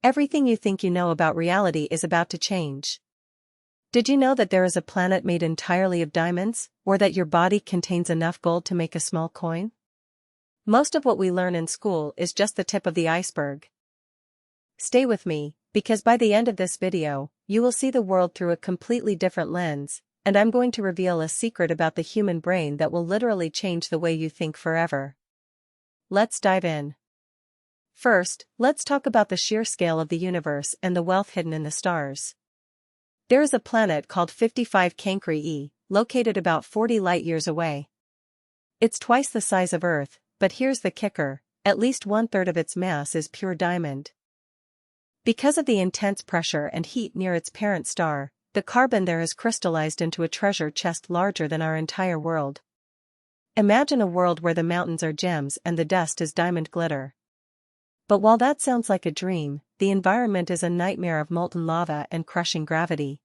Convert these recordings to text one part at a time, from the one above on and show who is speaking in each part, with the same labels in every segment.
Speaker 1: Everything you think you know about reality is about to change. Did you know that there is a planet made entirely of diamonds, or that your body contains enough gold to make a small coin? Most of what we learn in school is just the tip of the iceberg. Stay with me, because by the end of this video, you will see the world through a completely different lens, and I'm going to reveal a secret about the human brain that will literally change the way you think forever. Let's dive in. First, let's talk about the sheer scale of the universe and the wealth hidden in the stars. There is a planet called 55 Cancri e, located about 40 light-years away. It's twice the size of Earth, but here's the kicker, at least 1/3 of its mass is pure diamond. Because of the intense pressure and heat near its parent star, the carbon there is crystallized into a treasure chest larger than our entire world. Imagine a world where the mountains are gems and the dust is diamond glitter. But while that sounds like a dream, the environment is a nightmare of molten lava and crushing gravity.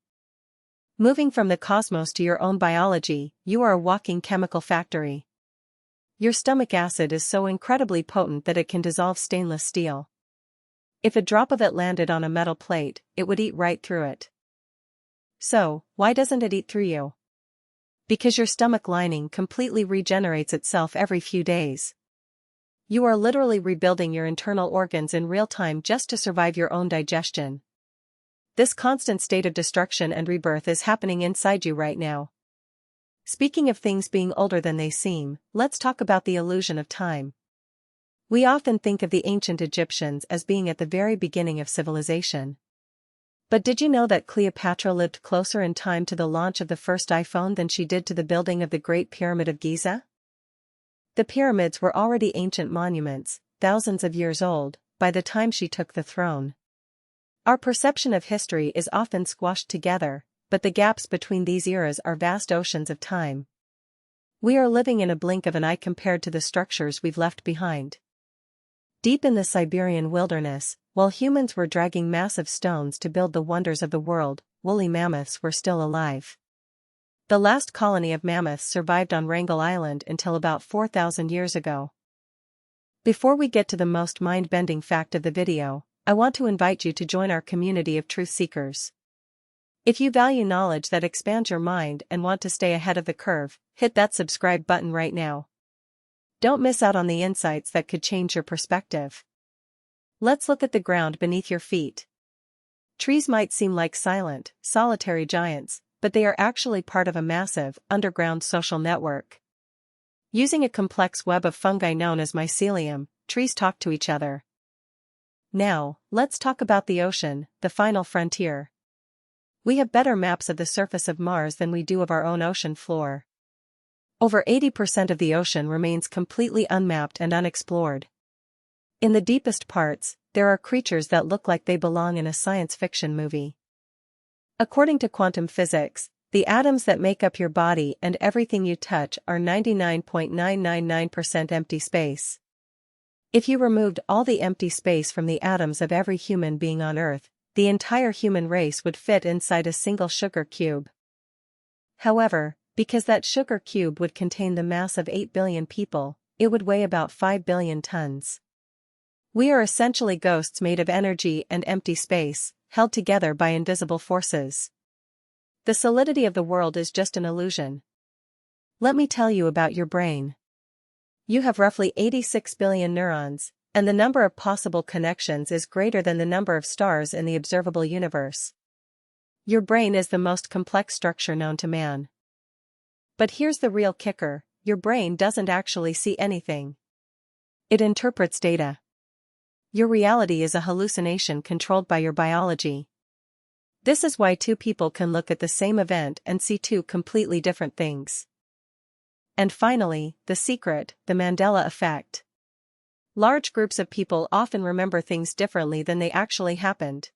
Speaker 1: Moving from the cosmos to your own biology, you are a walking chemical factory. Your stomach acid is so incredibly potent that it can dissolve stainless steel. If a drop of it landed on a metal plate, it would eat right through it. So, why doesn't it eat through you? Because your stomach lining completely regenerates itself every few days. You are literally rebuilding your internal organs in real time just to survive your own digestion. This constant state of destruction and rebirth is happening inside you right now. Speaking of things being older than they seem, let's talk about the illusion of time. We often think of the ancient Egyptians as being at the very beginning of civilization. But did you know that Cleopatra lived closer in time to the launch of the first iPhone than she did to the building of the Great Pyramid of Giza? The pyramids were already ancient monuments, thousands of years old, by the time she took the throne. Our perception of history is often squashed together, but the gaps between these eras are vast oceans of time. We are living in a blink of an eye compared to the structures we've left behind. Deep in the Siberian wilderness, while humans were dragging massive stones to build the wonders of the world, woolly mammoths were still alive. The last colony of mammoths survived on Wrangel Island until about 4,000 years ago. Before we get to the most mind-bending fact of the video, I want to invite you to join our community of truth seekers. If you value knowledge that expands your mind and want to stay ahead of the curve, hit that subscribe button right now. Don't miss out on the insights that could change your perspective. Let's look at the ground beneath your feet. Trees might seem like silent, solitary giants, but they are actually part of a massive, underground social network. Using a complex web of fungi known as mycelium, trees talk to each other. Now, let's talk about the ocean, the final frontier. We have better maps of the surface of Mars than we do of our own ocean floor. Over 80% of the ocean remains completely unmapped and unexplored. In the deepest parts, there are creatures that look like they belong in a science fiction movie. According to quantum physics, the atoms that make up your body and everything you touch are 99.999% empty space. If you removed all the empty space from the atoms of every human being on Earth, the entire human race would fit inside a single sugar cube. However, because that sugar cube would contain the mass of 8 billion people, it would weigh about 5 billion tons. We are essentially ghosts made of energy and empty space, held together by invisible forces. The solidity of the world is just an illusion. Let me tell you about your brain. You have roughly 86 billion neurons, and the number of possible connections is greater than the number of stars in the observable universe. Your brain is the most complex structure known to man. But here's the real kicker, your brain doesn't actually see anything. It interprets data. Your reality is a hallucination controlled by your biology. This is why two people can look at the same event and see two completely different things. And finally, the secret, the Mandela effect. Large groups of people often remember things differently than they actually happened.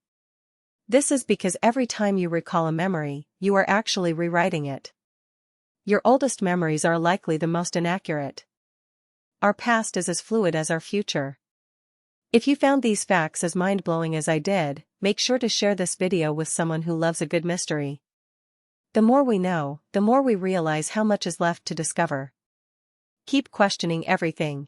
Speaker 1: This is because every time you recall a memory, you are actually rewriting it. Your oldest memories are likely the most inaccurate. Our past is as fluid as our future. If you found these facts as mind-blowing as I did, make sure to share this video with someone who loves a good mystery. The more we know, the more we realize how much is left to discover. Keep questioning everything.